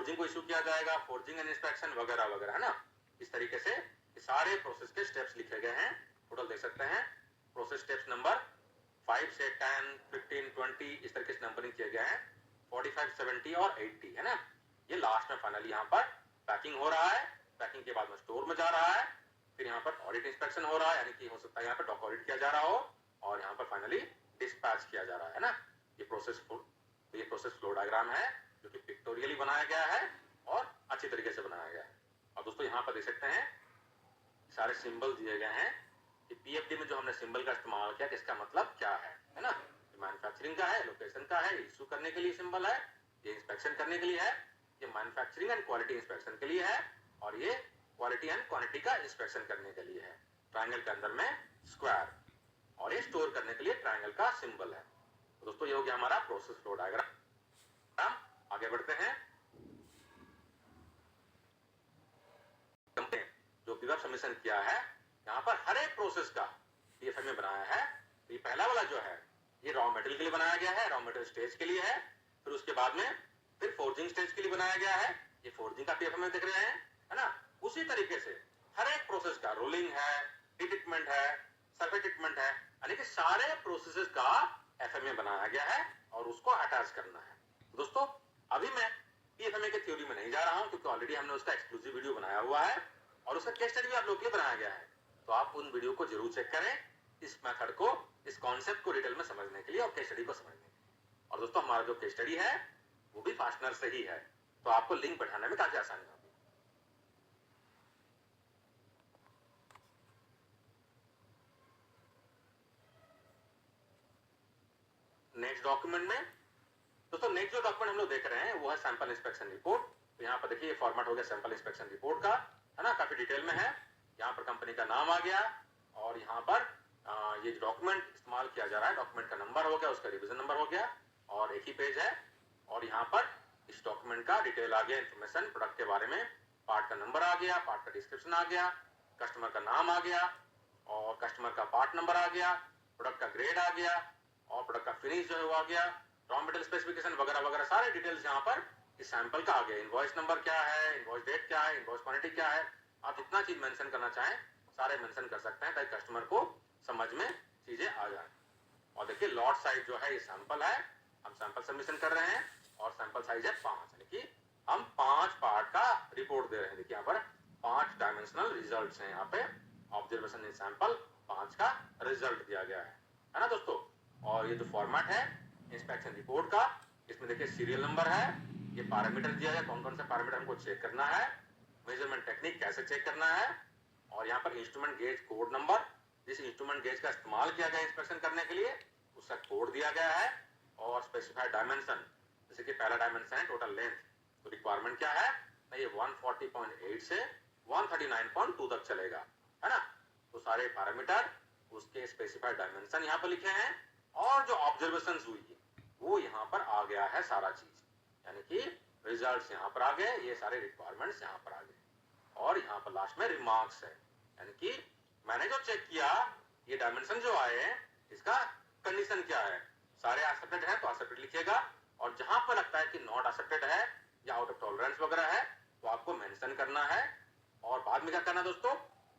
Forging को issue किया जाएगा, फोर्जिंग एंड इंस्पेक्शन वगैरह वगैरह, है ना। इस तरीके से सारे प्रोसेस के स्टेप्स लिखे गए हैं। टोटल देख सकते हैं प्रोसेस स्टेप्स नंबर 5 से 10, 15, 20 इस तरीके से नंबरिंग किए गए हैं। 45, 70 और 80, है ना। ये लास्ट में फाइनली यहाँ पर पैकिंग हो रहा है। पैकिंग के बाद में स्टोर में जा रहा है, फिर यहाँ पर ऑडिट इंस्पेक्शन हो रहा है, यानी कि हो सकता है यहाँ पर डॉक ऑडिट किया जा रहा हो, और यहाँ पर फाइनली डिस्पैच किया जा रहा है ना। ये प्रोसेस फ्लो डायग्राम है जो कि पिक्टोरियली बनाया गया है और अच्छी तरीके से बनाया गया है। और दोस्तों यहाँ पर देख सकते हैं सारे सिंबल दिए गए हैं कि पीएफडी में जो हमने सिंबल का इस्तेमाल किया किसका मतलब क्या है ना। मैन्युफैक्चरिंग का है, लोकेशन का है, इशू करने के लिए सिंबल है, ये इंस्पेक्शन करने के लिए है, ये मैन्युफैक्चरिंग एंड क्वालिटी इंस्पेक्शन के लिए है, और ये क्वालिटी एंड क्वांटिटी का इंस्पेक्शन करने के लिए है। ट्रायंगल के अंदर में स्क्वायर, और ये स्टोर करने के लिए ट्रायंगल का सिंबल है। तो दोस्तों ये हो गया हमारा प्रोसेस फ्लो डायग्राम। आगे बढ़ते हैं। जो पीएफ सबमिशन किया है यहाँ पर हर एक प्रोसेस का पीएफएम में बनाया है। तो ये पहला वाला जो है ये रॉ मटेरियल के लिए बनाया गया है, रॉ मटेरियल स्टेज के लिए है। फिर उसके बाद में फिर फोर्जिंग स्टेज के लिए बनाया गया है, ये फोर्जिंग का पीएफएम में देख रहे हैं, है ना। उसी तरीके से हर एक प्रोसेस का रोलिंग है, ट्रीटमेंट है, सरफेस ट्रीटमेंट है, यानी कि सारे प्रोसेसेस का एफएमए बनाया गया है और उसको अटैच करना है। दोस्तों अभी मैं पीएफएमए के थ्योरी में नहीं जा रहा हूं क्योंकि ऑलरेडी हमने उसका एक्सक्लूसिव वीडियो बनाया हुआ है और उसका केस स्टडी भी आप लोगों के लिए बनाया गया है। तो आप उन वीडियो को जरूर चेक करें इस मेथड को, इस कॉन्सेप्ट को डिटेल में समझने के लिए और केस स्टडी को समझने के लिए। और दोस्तों हमारा जो केस स्टडी है वो भी फास्टनर से ही है, तो आपको लिंक बैठाने में काफी आसानी होगी। नेक्स्ट डॉक्यूमेंट में दोस्तों नेक्स्ट जो डॉक्यूमेंट हम लोग देख रहे हैं वो है सैंपल इंस्पेक्शन रिपोर्ट। तो यहाँ पर देखिए ये फॉर्मेट हो गया सैंपल इंस्पेक्शन रिपोर्ट का, है ना, काफी डिटेल में है। यहाँ पर कंपनी का नाम आ गया और यहाँ पर ये डॉक्यूमेंट इस्तेमाल किया जा रहा है, डॉक्यूमेंट का नंबर हो गया, उसका रिवीजन नंबर हो गया और एक ही पेज है। और यहाँ पर इस डॉक्यूमेंट का डिटेल आ गया, इन्फॉर्मेशन प्रोडक्ट के बारे में, पार्ट का नंबर आ गया, पार्ट का डिस्क्रिप्शन आ गया, कस्टमर का नाम आ गया और कस्टमर का पार्ट नंबर आ गया, प्रोडक्ट का ग्रेड आ गया और प्रोडक्ट का फिनिश जो है वो आ गया, रॉ मटेरियल स्पेसिफिकेशन वगैरह वगैरह सारे डिटेल्स यहाँ पर इस सैंपल का आ गया। इनवॉइस नंबर क्या है, इनवॉइस डेट क्या है, इनवॉइस क्वांटिटी क्या है, आप जितना चीज मेंशन करना चाहें सारे मेंशन कर सकते हैं ताकि कस्टमर को समझ में चीजें आ जाए। और देखिए लॉट साइज जो है ये सैंपल है, हम सैंपल सबमिशन कर रहे हैं और सैंपल साइज है 5, यानी कि हम 5 पार्ट का रिपोर्ट दे रहे हैं। देखिए यहाँ पर 5 डायमेंशनल रिजल्ट्स हैं, यहाँ पे ऑब्जर्वेशन इन सैंपल 5 का रिजल्ट दिया गया है ना दोस्तों। और ये जो फॉर्मेट है इंस्पेक्शन रिपोर्ट का, इसमें देखिए सीरियल नंबर है, ये पैरामीटर दिया है, कौन कौन से पैरामीटर हमको चेक करना है, मेजरमेंट टेक्निक कैसे चेक करना है, और यहाँ पर इंस्ट्रूमेंट गेज कोड नंबर, जिस इंस्ट्रूमेंट गेज का इस्तेमाल किया गया इंस्पेक्शन करने के लिए उसका कोड दिया गया है, और स्पेसिफाइड डायमेंशन, जैसे कि पहला डायमेंशन है टोटल लेंथ, तो रिक्वायरमेंट क्या है, ये 140.8 से 139.2 तक चलेगा, है ना। तो सारे पैरामीटर उसके स्पेसिफाइड डायमेंशन यहाँ पर लिखे हैं और जो ऑब्जर्वेशन हुई है वो यहाँ पर आ गया है सारा चीज, यानी कि रिजल्ट्स यहाँ पर आ गए, ये सारे रिक्वायरमेंट्स यहाँ पर आ गए और यहाँ पर लास्ट में रिमार्क्स है, यानी कि मैंने जो चेक किया ये डायमेंशन जो आए हैं इसका कंडीशन क्या है, सारे एक्सेप्टेड है तो एक्सेप्टेड लिखिएगा और जहां पर लगता है कि नॉट एक्सेप्टेड है या आउट ऑफ टॉलरेंस वगैरह है तो आपको मेंशन करना है। और बाद में क्या करना दोस्तों,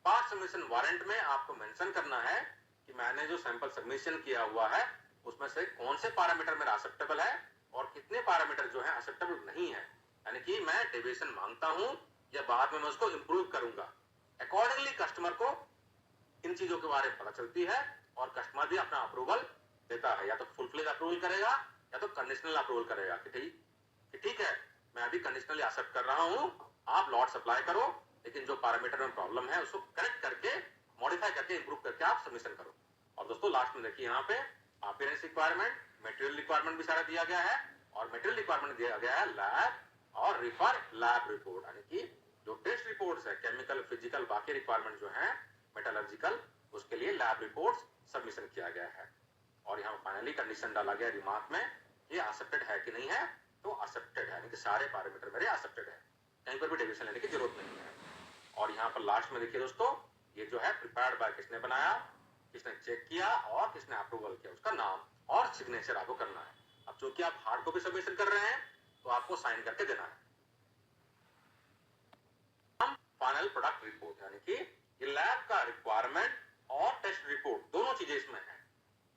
पार्ट सबमिशन वारंट में आपको मेंशन करना है कि मैंने जो सैंपल सबमिशन किया हुआ है उसमें से कौन से पैरामीटर मेरा एक्सेप्टेबल है और कितने पैरामीटर जो है एक्सेप्टेबल नहीं है, यानी कि मैं डेविएशन मांगता हूं या बाद में मैं उसको इंप्रूव करूंगा। अकॉर्डिंगली कस्टमर को इन चीजों के बारे में पता चलती है और कस्टमर भी अपना अप्रूवल देता है, या तो फुल फ्लेज अप्रूवल करेगा या तो कंडीशनल अप्रूवल करेगा कि ठीक है मैं अभी कंडीशनली एक्सेप्ट कर रहा हूं, आप लॉट सप्लाई करो लेकिन जो पैरामीटर में प्रॉब्लम है उसको करेक्ट करके मॉडिफाई करके इंप्रूव करके आप सबमिशन करो। और दोस्तों लास्ट में देखिए यहाँ पे अपीयरेंस रिक्वायरमेंट, मटेरियल रिक्वायरमेंट भी सारा दिया गया है और मटेरियल रिक्वायरमेंट दिया गया है लैब और रिफर लैब रिपोर्ट, यानी कि जो टेस्ट रिपोर्ट्स है केमिकल फिजिकल बाकी रिक्वायरमेंट जो है मेटलर्जिकल उसके लिए लैब रिपोर्ट्स सबमिशन किया गया है। और यहाँ फाइनली कंडीशन डाला गया रिमार्क में ये एक्सेप्टेड है कि नहीं है, तो एक्सेप्टेड है, यानी कि सारे पैरामीटर मेरे एक्सेप्टेड है, कहीं पर भी डेविएशन लेने की जरूरत नहीं है। और यहाँ पर लास्ट में देखिए दोस्तों ये जो है प्रिपेयर्ड बाय किसने बनाया, किसने चेक किया और किसने अप्रूवल किया उसका नाम और सिग्नेचर आपको करना है। अब चूंकि आप हार्ड कॉपी सबमिशन कर रहे हैं तो आपको साइन करके देना है, प्रोडक्ट रिपोर्ट, यानी कि ये लैब का रिक्वायरमेंट और टेस्ट रिपोर्ट दोनों चीजें इसमें है,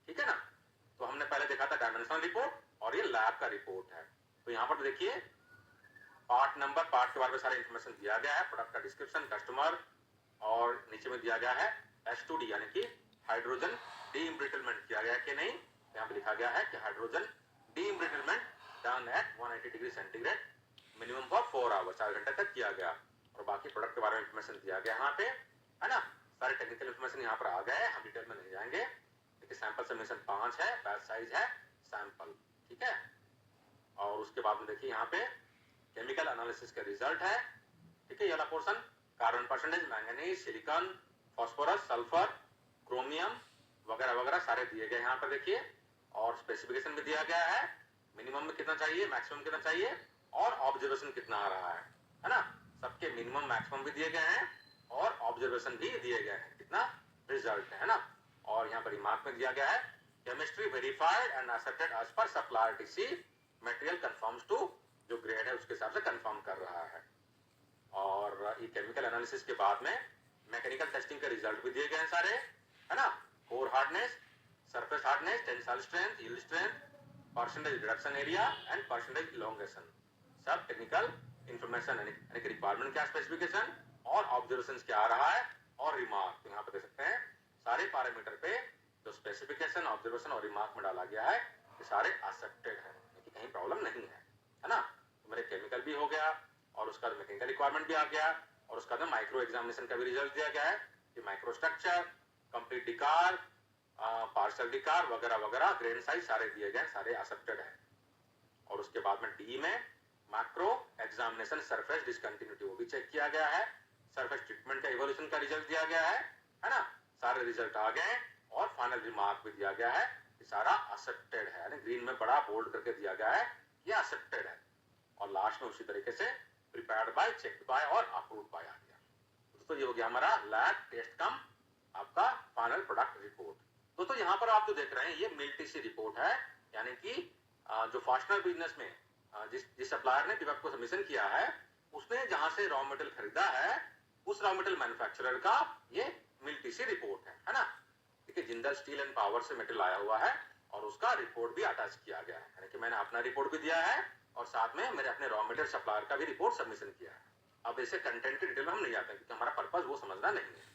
ठीक है ना। तो हमने पहले देखा था डायमेंशनल रिपोर्ट और ये लैब का रिपोर्ट है। तो यहाँ पर देखिए पार्ट नंबर, पार्ट के बारे में सारी इंफॉर्मेशन दिया गया है, प्रोडक्ट का डिस्क्रिप्शन, कस्टमर, और नीचे में दिया गया है H2D यानी कि हाइड्रोजन डीइम्ब्रिटलमेंट किया गया कि नहीं। यहाँ पे लिखा गया है कि hydrogen deembrittlement done at 180 degree centigrade minimum for 4 hours, 4 घंटे तक किया गया। और बाकी प्रोडक्ट के बारे में इंफॉर्मेशन दिया गया यहाँ पे, है ना। सारे टेक्निकल इंफॉर्मेशन यहाँ पर आ गए, हम डिटेल में नहीं जाएंगे। देखिए सैंपल सबमिशन 5 है, बैच साइज है सैंपल, ठीक है। और उसके बाद में देखिए यहाँ पे केमिकल एनालिसिस का रिजल्ट है, ठीक है। ये वाला portion carbon percentage, manganese, silicon, phosphorus, sulphur, chromium वगैरह वगैरह सारे दिए गए यहाँ पर देखिए। और स्पेसिफिकेशन भी दिया गया है, मिनिमम में कितना चाहिए, मैक्सिमम कितना चाहिए, और ऑब्जर्वेशन कितना आ रहा है ना। सबके मिनिमम मैक्सिमम भी दिए गए हैं और ऑब्जर्वेशन भी दिए गए हैं, कितना रिजल्ट है ना। और यहाँ पर रिमार्क में दिया गया है chemistry verified and accepted as पर supplier TC, material confirms to, जो ग्रेड है उसके हिसाब से कंफर्म कर रहा है। और ये केमिकल एनालिसिस के बाद में मैकेनिकल टेस्टिंग के रिजल्ट भी दिए गए हैं सारे, है ना। Core hardness, surface hardness, tensile strength, yield strength, percentage reduction area and percentage elongation, सब टेक्निकल इंफॉर्मेशन यानी कि रिक्वायरमेंट क्या, स्पेसिफिकेशन और ऑब्जर्वेशंस क्या आ रहा है और रिमार्क। तो यहाँ पे देख सकते हैं सारे पैरामीटर पे जो स्पेसिफिकेशन, ऑब्जर्वेशन और रिमार्क में डाला गया है ये सारे एक्सेप्टेड है, कहीं प्रॉब्लम नहीं है ना। तो मेरे केमिकल भी हो गया और उसका मैकेनिकल रिक्वायरमेंट भी आ गया और उसका ना माइक्रो एग्जामिनेशन का भी रिजल्ट दिया गया है कि माइक्रो स्ट्रक्चर, कंप्लीट डिकार, पार्शियल डिकार वगैरह वगैरह, ग्रेन साइज सारे दिए गए, सारे एक्सेप्टेड है। और उसके बाद में डी में मैक्रो एग्जामिनेशन सरफेस डिसकंटिन्यूटी वो भी चेक किया गया है, सरफेस ट्रीटमेंट का इवोल्यूशन का रिजल्ट दिया गया है ना। सारे रिजल्ट आ गए और फाइनल रिमार्क भी दिया गया है कि सारा एक्सेप्टेड है, यानी ग्रीन में बड़ा बोल्ड करके दिया गया है ये एक्सेप्टेड है। और लास्ट में उसी तरीके से प्रिपेयर्ड बाय, चेक्ड बाय और अप्रूव्ड बाय आ गया। दोस्तों ये हो गया हमारा लैब टेस्ट कम आपका फाइनल प्रोडक्ट रिपोर्ट। दोस्तों यहाँ पर आप जो देख रहे हैं ये मिल्टीसी रिपोर्ट है, यानी कि जो फास्टनर बिजनेस में जिस सप्लायर ने डिवेप को सबमिशन किया है उसने जहां से रॉ मटेरियल खरीदा है उस रॉ मटेरियल मैन्युफैक्चरर का ये मिल्टीसी रिपोर्ट है ना। ठीक है, जिंदल स्टील एंड पावर से मटेरियल आया हुआ है और उसका रिपोर्ट भी अटैच किया गया है, यानी कि मैंने अपना रिपोर्ट भी दिया है और साथ में मेरे अपने रॉ मटेरियल सप्लायर का भी रिपोर्ट सबमिशन किया है। अब ऐसे कंटेंट की डिटेल में हम नहीं जाते क्योंकि हमारा पर्पस वो समझना नहीं है।